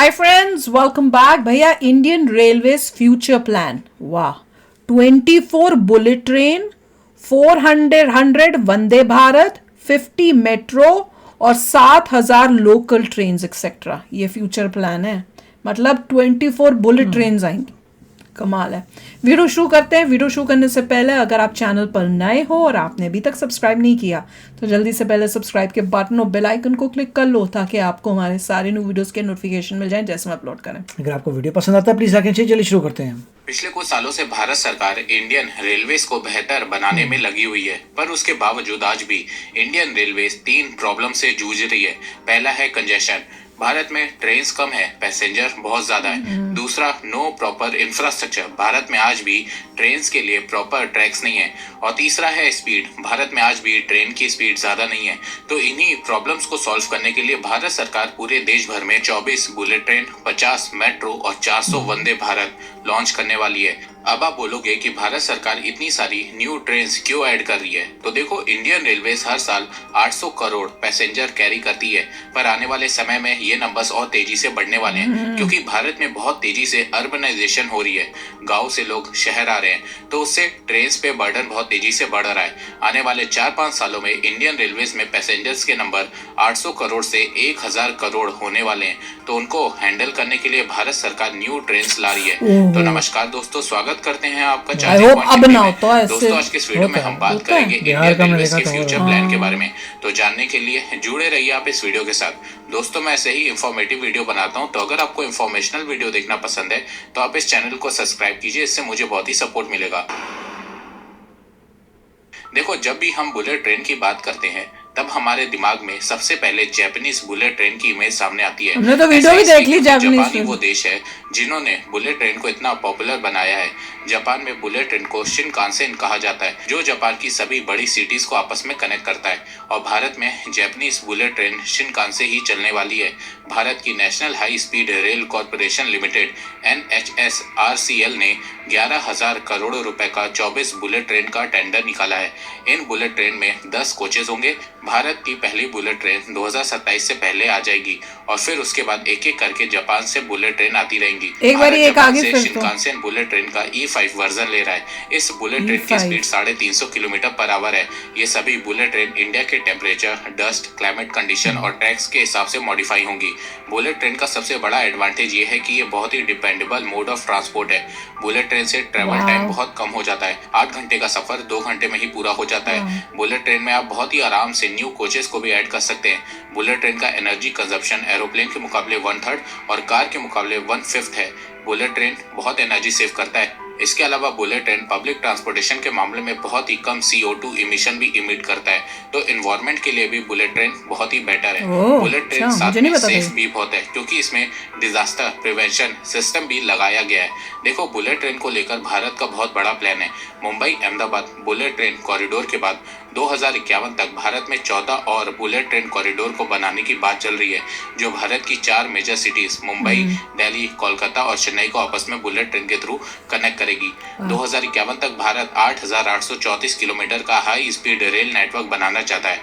Hi friends, welcome back. भैया, Indian railways future plan, वाह। 24 bullet train, 400 Vande Bharat, 50 metro और 7,000 local train etcetera. ये future plan है। मतलब 24 बुलेट ट्रेन आएंगी। कमाल है। वीडियो शुरू करते हैं। वीडियो शुरू करने से पहले अगर आप चैनल पर नए हो और आपने अभी तक सब्सक्राइब नहीं किया तो जल्दी से पहले सब्सक्राइब के बटन और बेल आइकन को क्लिक कर लो ताकि आपको हमारे सारे न्यू वीडियोस के नोटिफिकेशन मिल जाएं जैसे हम अपलोड करें। अगर आपको वीडियो पसंद आता है प्लीज लाइक एंड शेयर। चलिए शुरू करते हैं। पिछले कुछ सालों से भारत सरकार इंडियन रेलवेज को बेहतर बनाने में लगी हुई है, पर उसके बावजूद आज भी इंडियन रेलवेज 3 प्रॉब्लम से जूझ रही है। पहला है कंजेशन। भारत में ट्रेन्स कम है, पैसेंजर बहुत ज्यादा है। दूसरा, नो प्रॉपर इंफ्रास्ट्रक्चर। भारत में आज भी ट्रेन्स के लिए प्रॉपर ट्रैक्स नहीं है। और तीसरा है स्पीड। भारत में आज भी ट्रेन की स्पीड ज्यादा नहीं है। तो इन्हीं प्रॉब्लम्स को सॉल्व करने के लिए भारत सरकार पूरे देश भर में 24 बुलेट ट्रेन, 50 मेट्रो और 400 वंदे भारत लॉन्च करने वाली है। अब आप बोलोगे कि भारत सरकार इतनी सारी न्यू ट्रेन्स क्यों ऐड कर रही है? तो देखो, इंडियन रेलवेज हर साल 800 करोड़ पैसेंजर कैरी करती है, पर आने वाले समय में ये नंबर्स और तेजी से बढ़ने वाले हैं, क्योंकि भारत में बहुत तेजी से अर्बनाइजेशन हो रही है। गांव से लोग शहर आ रहे हैं, तो उससे ट्रेन पे बर्डन बहुत तेजी से बढ़ रहा है। आने वाले 4-5 सालों में इंडियन रेलवेज में पैसेंजर्स के नंबर 800 करोड़ से 1000 करोड़ होने वाले हैं। तो उनको हैंडल करने के लिए भारत सरकार न्यू ट्रेन ला रही है। तो नमस्कार दोस्तों, स्वागत करते हैं आपका दोस्तों। आज के इस वीडियो में हम बात करेंगे इंडियन रेलवेज के फ्यूचर प्लान के बारे में। तो जानने के लिए जुड़े रहिए आप इस वीडियो के साथ। दोस्तों, मैं ऐसे ही इंफॉर्मेटिव वीडियो बनाता हूं, तो अगर आपको इंफॉर्मेशनल वीडियो देखना पसंद है तो आप इस चैनल को सब्सक्राइब कीजिए, इससे मुझे बहुत ही सपोर्ट मिलेगा। देखो, जब भी हम बुलेट ट्रेन की बात करते हैं तब हमारे दिमाग में सबसे पहले जापानीज बुलेट ट्रेन की इमेज सामने आती है। हमने तो वीडियो भी देख ली जापानी वो देश है जिन्होंने बुलेट ट्रेन को इतना पॉपुलर बनाया है। जापान में बुलेट ट्रेन को शिनकानसेन कहा जाता है, जो जापान की सभी बड़ी सिटीज को आपस में कनेक्ट करता है। और भारत में जापानीज बुलेट ट्रेन शिनकानसेन ही चलने वाली है। भारत की national high speed rail corporation limited NHSRCL ने 11,000 करोड़ रुपए का 24 बुलेट ट्रेन का टेंडर निकाला है। इन बुलेट ट्रेन में 10 कोचेज होंगे। भारत की पहली बुलेट ट्रेन 2027 से पहले आ जाएगी और फिर उसके बाद एक एक करके जापान से बुलेट ट्रेन आती रहेंगी। एक बार एक आगे फिर शिनकानसेन बुलेट ट्रेन का E5 वर्जन ले रहा है। इस बुलेट ट्रेन की स्पीड 350 किलोमीटर पर आवर है। ये सभी बुलेट ट्रेन इंडिया के टेम्परेचर, डस्ट, क्लाइमेट कंडीशन और ट्रैक्स के हिसाब से मॉडिफाई होंगी। बुलेट ट्रेन का सबसे बड़ा एडवांटेज ये है कि ये बहुत ही डिपेंडेबल मोड ऑफ ट्रांसपोर्ट है। बुलेट ट्रेन से ट्रेवल टाइम बहुत कम हो जाता है। 8 घंटे का सफर 2 घंटे में ही पूरा हो जाता है। बुलेट ट्रेन में आप बहुत ही आराम से न्यू कोचेस को भी ऐड कर सकते हैं। बुलेट ट्रेन का एनर्जी कंजप्शन एरोप्लेन के मुकाबले 1/3 और कार के मुकाबले 1/5 है। बुलेट ट्रेन बहुत एनर्जी सेव करता है। इसके अलावा बुलेट ट्रेन पब्लिक ट्रांसपोर्टेशन के मामले में बहुत ही कम CO2 इमिशन भी इमिट करता है। तो एनवायरनमेंट के लिए भी बुलेट ट्रेन बहुत ही बेटर है। बुलेट ट्रेन साथ में सेफ भी बहुत है, क्योंकि इसमें डिजास्टर प्रिवेंशन सिस्टम भी लगाया गया है। देखो, बुलेट ट्रेन को लेकर भारत का बहुत बड़ा प्लान है। Mumbai Ahmedabad bullet train corridor के बाद 2051 तक भारत में 14 और बुलेट ट्रेन कॉरिडोर को बनाने की बात चल रही है, जो भारत की 4 मेजर सिटीज मुंबई, दिल्ली, कोलकाता और चेन्नई को आपस में बुलेट ट्रेन के थ्रू कनेक्ट करेगी। 2051 तक भारत 8,834 किलोमीटर का हाई स्पीड रेल नेटवर्क बनाना चाहता है।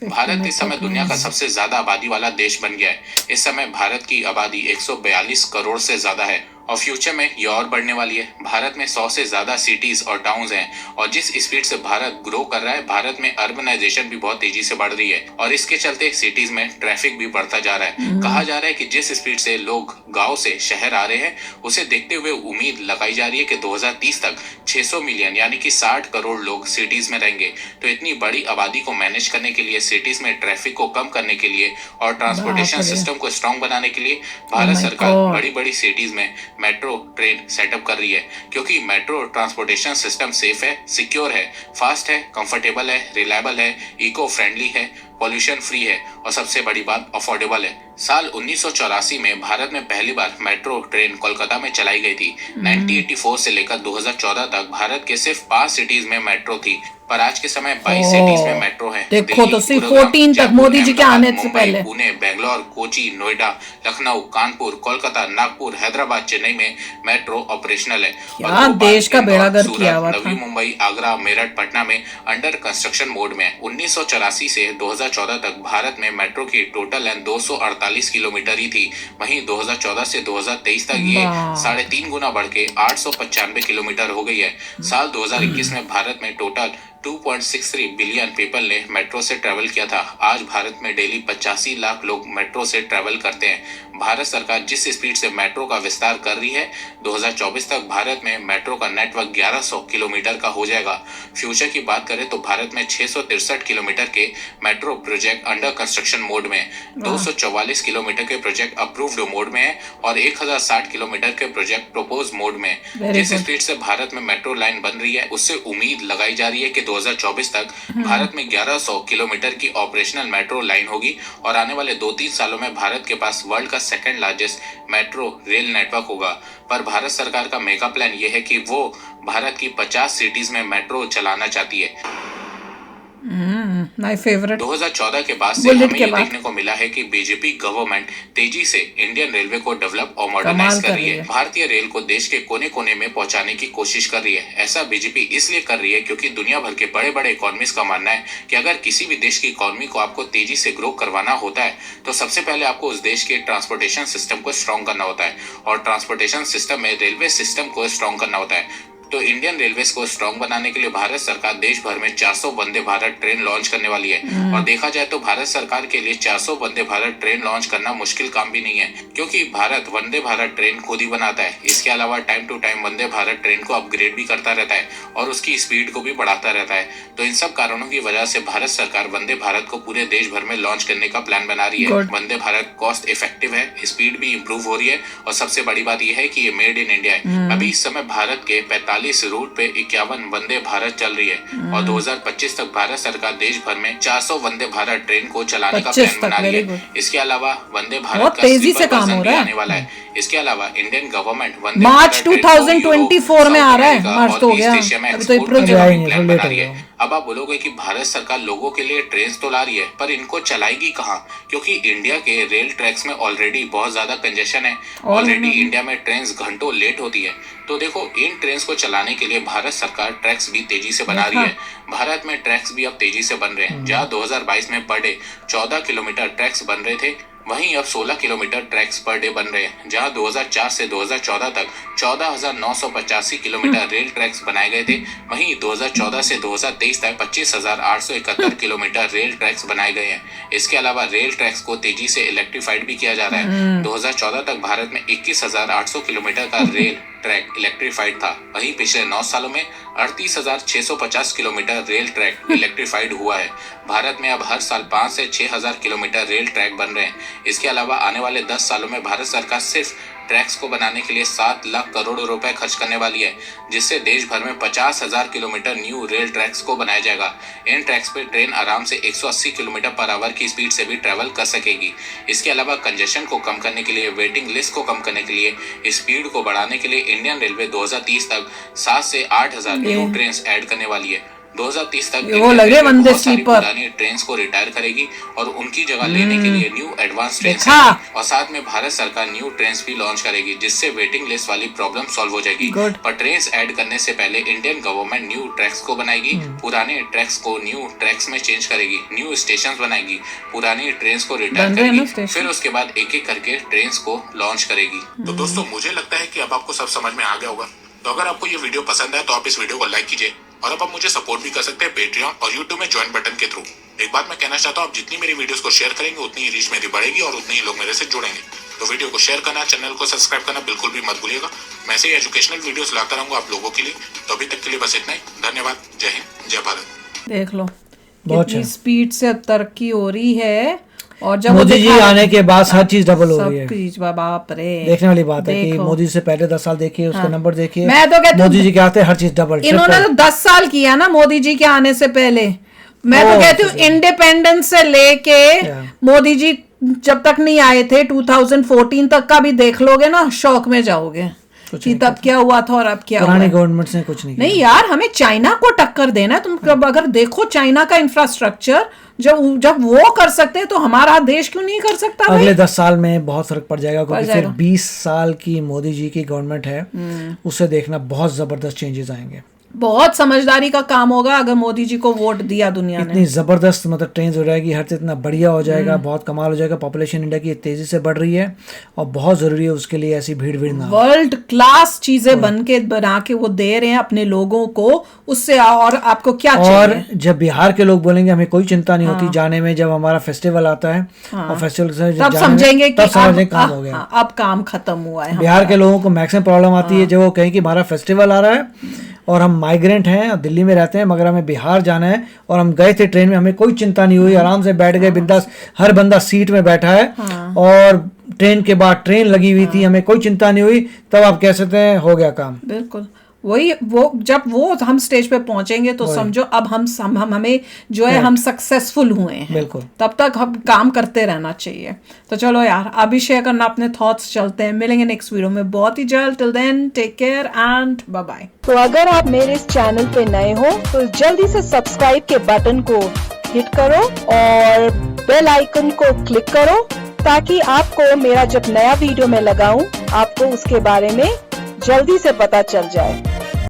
भारत इस समय दुनिया का सबसे ज्यादा आबादी वाला देश बन गया है। इस समय भारत की आबादी 142 करोड़ से ज्यादा है और फ्यूचर में ये और बढ़ने वाली है। भारत में 100 से ज्यादा सिटीज और टाउन्स हैं और जिस स्पीड से भारत ग्रो कर रहा है, भारत में अर्बनाइजेशन भी बहुत तेजी से बढ़ रही है और इसके चलते सिटीज में ट्रैफिक भी बढ़ता जा रहा है। कहा जा रहा है कि जिस स्पीड से लोग गांव से शहर आ रहे हैं, उसे देखते हुए उम्मीद लगाई जा रही है कि 2030 तक 600 मिलियन यानी कि 60 करोड़ लोग सिटीज में रहेंगे। तो इतनी बड़ी आबादी को मैनेज करने के लिए, सिटीज में ट्रैफिक को कम करने के लिए और ट्रांसपोर्टेशन सिस्टम को स्ट्रॉन्ग बनाने के लिए भारत सरकार बड़ी बड़ी सिटीज में मेट्रो ट्रेन सेटअप कर रही है, क्योंकि मेट्रो ट्रांसपोर्टेशन सिस्टम सेफ है, सिक्योर है, फास्ट है, कंफर्टेबल है, रिलायबल है, इको फ्रेंडली है, पॉल्यूशन फ्री है और सबसे बड़ी बात अफोर्डेबल है। साल 1984 में भारत में पहली बार मेट्रो ट्रेन कोलकाता में चलाई गई थी। 1984 से लेकर 2014 तक भारत के सिर्फ 5 सिटीज में मेट्रो थी, पर आज के समय 22 सिटीज में मेट्रो है। देखो तो सिर्फ गुरुग्राम, 14 तक जयपुर, मोदी जी के अहमदाबाद, आने से मुंबई, पहले। पुणे, बेंगलोर, कोची, नोएडा, लखनऊ, कानपुर, कोलकाता, नागपुर, हैदराबाद, चेन्नई में मेट्रो ऑपरेशनल है। क्या और भोपाल, देश का इंदौर, बेड़ागर्क सूरत, किया हुआ नवी था। मुंबई, आगरा, मेरठ, पटना में अंडर कंस्ट्रक्शन मोड में है। 1984 से 2014 तक भारत में मेट्रो की टोटल लेंथ 248 किलोमीटर ही थी। वहीं 2014 से 2023 तक ये वाह। 3.5 गुना बढ़ के 895 किलोमीटर हो गई है। साल 2021 में भारत में टोटल 2.63 बिलियन पीपल ने मेट्रो से ट्रेवल किया था। आज भारत में डेली 85 लाख लोग मेट्रो से ट्रेवल करते हैं। भारत सरकार जिस स्पीड से मेट्रो का विस्तार कर रही है, 2024 तक भारत में मेट्रो का नेटवर्क 1100 किलोमीटर का हो जाएगा। फ्यूचर की बात करें तो भारत में 663 किलोमीटर के metro project under construction mode में है, 244 किलोमीटर के प्रोजेक्ट अप्रूव्ड मोड में है और 1060 किलोमीटर के प्रोजेक्ट प्रपोज मोड में है। Very जिस good. स्पीड से भारत में मेट्रो लाइन बन रही है, उससे उम्मीद लगाई जा रही है कि 2024 तक भारत में 1100 किलोमीटर की ऑपरेशनल मेट्रो लाइन होगी और आने वाले 2-3 सालों में भारत के पास वर्ल्ड का second largest metro rail network होगा। पर भारत सरकार का मेगा प्लान ये है कि वो भारत की 50 सिटीज में मेट्रो चलाना चाहती है। माय फेवरेट 2014 के बाद से बुलेट हमें के ये बाद। देखने को मिला है कि बीजेपी गवर्नमेंट तेजी से इंडियन रेलवे को डेवलप और कमाल मॉडर्नाइज कर कर रही रही है। है। भारतीय रेल को देश के कोने कोने में पहुंचाने की कोशिश कर रही है। ऐसा बीजेपी इसलिए कर रही है क्योंकि दुनिया भर के बड़े बड़े इकोनॉमिस्ट का मानना है कि अगर किसी भी देश की इकोनॉमी को आपको तेजी से ग्रो करवाना होता है तो सबसे पहले आपको उस देश के ट्रांसपोर्टेशन सिस्टम को स्ट्रॉन्ग करना होता है और ट्रांसपोर्टेशन सिस्टम में रेलवे सिस्टम को स्ट्रॉन्ग करना होता है। तो इंडियन रेलवेज को स्ट्रॉन्ग बनाने के लिए भारत सरकार देश भर में 400 वंदे भारत ट्रेन लॉन्च करने वाली है। और देखा जाए तो भारत सरकार के लिए 400 वंदे भारत ट्रेन लॉन्च करना मुश्किल काम भी नहीं है, क्योंकि भारत वंदे भारत ट्रेन खुद ही बनाता है। इसके अलावा time to time Vande Bharat train को अपग्रेड भी करता रहता है और उसकी स्पीड को भी बढ़ाता रहता है। तो इन सब कारणों की वजह से भारत सरकार वंदे भारत को पूरे देश भर में लॉन्च करने का प्लान बना रही है। Good. Vande Bharat cost effective है, स्पीड भी इम्प्रूव हो रही है और सबसे बड़ी बात यह है कि ये मेड इन इंडिया है। अभी इस समय भारत के 45 रूट पे 51 वंदे भारत चल रही है और 2025 तक भारत सरकार देश भर में 400 वंदे भारत ट्रेन को चलाने का 25 प्लान बना तक, रही very है। इसके अलावा वंदे भारत बहुत का तेजी स्लीपर से काम वर्जन हो भी रहा है। आने वाला है। इसके अलावा इंडियन गवर्नमेंट वंदे मार्च भारत ट्रेन को 2024 में यूरोप, आ रहा है। साउथ मार्च अमेरिका तो और हो गया, ईस्ट एशिया में अभी तो एक्सपोर्ट अप्रैल करने का जाएंगे, प्लान लेट बना हो रही है। गया। अब आप बोलोगे कि भारत सरकार लोगों के लिए ट्रेन तो ला रही है, पर इनको चलाएगी कहाँ? क्योंकि इंडिया के रेल ट्रैक्स में ऑलरेडी बहुत ज्यादा कंजेशन है। ऑलरेडी इंडिया में ट्रेन घंटों लेट होती है। तो देखो, इन ट्रेन को चलाने के लिए भारत सरकार ट्रैक्स भी तेजी से बना रही है। भारत में ट्रैक्स भी अब तेजी से बन रहे हैं। जहाँ 2022 में पर डे 14 किलोमीटर ट्रैक्स बन रहे थे, वहीं अब 16 किलोमीटर ट्रैक्स पर डे बन रहे हैं। जहां 2004 से 2014 तक 14,985 किलोमीटर रेल ट्रैक्स बनाए गए थे, वहीं 2014 से 2023 तक 25,871 किलोमीटर रेल ट्रैक्स बनाए गए हैं। इसके अलावा रेल ट्रैक्स को तेजी से इलेक्ट्रीफाइड भी किया जा रहा है। 2014 तक भारत में 21,800 किलोमीटर का रेल ट्रैक इलेक्ट्रीफाइड था। वहीं पिछले 9 सालों में 38,650 किलोमीटर रेल ट्रैक इलेक्ट्रीफाइड हुआ है। भारत में अब हर साल 5 से 6,000 किलोमीटर रेल ट्रैक बन रहे हैं। इसके अलावा आने वाले 10 सालों में भारत सरकार सिर्फ ट्रैक्स को बनाने के लिए 7 लाख करोड़ रुपए खर्च करने वाली है, जिससे देश भर में 50,000 किलोमीटर न्यू रेल ट्रैक्स को बनाया जाएगा। इन ट्रैक्स पे ट्रेन आराम से 180 किलोमीटर पर आवर की स्पीड से भी ट्रेवल कर सकेगी। इसके अलावा कंजेशन को कम करने के लिए, वेटिंग लिस्ट को कम करने के लिए, स्पीड को बढ़ाने के लिए इंडियन रेलवे 2030 तक 7 से 8,000 न्यू ट्रेन ऐड करने वाली है। 2030 तक वो लग रहे इंडियन रेलवे वंदे बहुत सारी स्लीपर। पुरानी ट्रेन्स को रिटायर करेगी और उनकी जगह लेने के लिए न्यू एडवांस ट्रेन देखा। और साथ में भारत सरकार न्यू ट्रेन्स भी लॉन्च करेगी, जिससे वेटिंग लिस्ट वाली प्रॉब्लम सॉल्व हो जाएगी। Good. पर ट्रेन्स ऐड करने से पहले इंडियन गवर्नमेंट न्यू ट्रैक्स को बनाएगी, पुराने ट्रैक्स को न्यू ट्रैक्स में चेंज करेगी, न्यू स्टेशन बनाएगी, पुरानी ट्रेन्स को रिटायर बन रहे हैं ना करेगी, स्टेशन। फिर उसके बाद एक एक करके ट्रेन्स को लॉन्च करेगी। तो दोस्तों, मुझे लगता है कि अब आपको सब समझ में आ गया होगा। तो अगर आपको ये वीडियो पसंद है तो आप इस वीडियो को लाइक कीजिए और अब आप मुझे सपोर्ट भी कर सकते हैं पेट्रियन और यूट्यूब में ज्वाइन बटन के थ्रू। एक बात मैं कहना चाहता हूँ, आप जितनी मेरी वीडियोस को शेयर करेंगे उतनी ही रीच मेरी बढ़ेगी और उतने ही लोग मेरे से जुड़ेंगे। तो वीडियो को शेयर करना, चैनल को सब्सक्राइब करना बिल्कुल भी मत भूलिएगा। मैं ऐसे ही एजुकेशनल वीडियोस लाता रहूंगा आप लोगों के लिए। तो अभी तक के लिए बस इतना ही। धन्यवाद। जय हिंद, जय भारत। देख लो बहुत कितनी अच्छा। स्पीड से तरक्की हो रही है। और जब मोदी जी आने के बाद हर चीज डबल हो रही है। सब चीज बाप रे, देखने वाली बात है कि देखो। मोदी से पहले 10 साल देखिए, उसका नंबर देखिए। मैं तो कहती हूँ, मोदी जी के आते हर चीज डबल। इन्होंने तो 10 साल किया ना मोदी जी के आने से पहले। मैं तो ओह, कहती हूँ इंडिपेंडेंस से लेके क्या? मोदी जी जब तक नहीं आए थे 2014 तक का भी देख लोगे ना, शौक में जाओगे। कि तब क्या हुआ था और अब क्या हुआ पुरानी है। गवर्नमेंट्स ने कुछ नहीं किया। नहीं यार, हमें चाइना को टक्कर देना है। तुम अगर देखो चाइना का इंफ्रास्ट्रक्चर, जब वो कर सकते हैं तो हमारा देश क्यों नहीं कर सकता भाई? अगले 10 साल में बहुत फर्क पड़ जाएगा, क्योंकि फिर जाएगा। 20 साल की मोदी जी की गवर्नमेंट है, उसे देखना बहुत जबरदस्त चेंजेस आएंगे। बहुत समझदारी का काम होगा अगर मोदी जी को वोट दिया दुनिया ने। इतनी जबरदस्त मतलब ट्रेन हो जाएगी, हर चीज इतना बढ़िया हो जाएगा, बहुत कमाल हो जाएगा। पॉपुलेशन इंडिया की तेजी से बढ़ रही है और बहुत जरूरी है उसके लिए ऐसी भीड़ ना हो। वर्ल्ड क्लास चीजें बना के वो दे रहे हैं अपने लोगों को, उससे और आपको क्या और चाहिए? जब बिहार के लोग बोलेंगे हमें कोई चिंता नहीं होती जाने में, जब हमारा फेस्टिवल आता है और फेस्टिवल से तब जाने में, समझेंगे कि तब समझेंगे काम हो गया। अब काम खत्म हुआ है। बिहार के लोगों को मैक्सिमम प्रॉब्लम आती है जब वो कहें कि हमारा फेस्टिवल आ रहा है और हम माइग्रेंट हैं और दिल्ली में रहते हैं, मगर हमें बिहार जाना है और हम गए थे ट्रेन में, हमें कोई चिंता नहीं हुई, आराम से बैठ गए बिंदास, हर बंदा सीट में बैठा है और ट्रेन के बाद ट्रेन लगी हुई थी, हमें कोई चिंता नहीं हुई, तब आप कह सकते हैं हो गया काम। बिल्कुल वही, वो जब वो हम स्टेज पे पहुंचेंगे तो समझो अब हम हमें जो है हम सक्सेसफुल हुए हैं। बिल्कुल। तब तक हम काम करते रहना चाहिए। तो चलो यार, अभी शेयर करना अपने थॉट्स। चलते हैं, मिलेंगे नेक्स्ट वीडियो में बहुत ही जल्द। Till then take care and bye bye. तो अगर आप मेरे इस चैनल पे नए हो तो जल्दी से सब्सक्राइब के बटन को हिट करो और बेल आइकन को क्लिक करो, ताकि आपको मेरा जब नया वीडियो मैं लगाऊं आपको उसके बारे में जल्दी से पता चल जाए।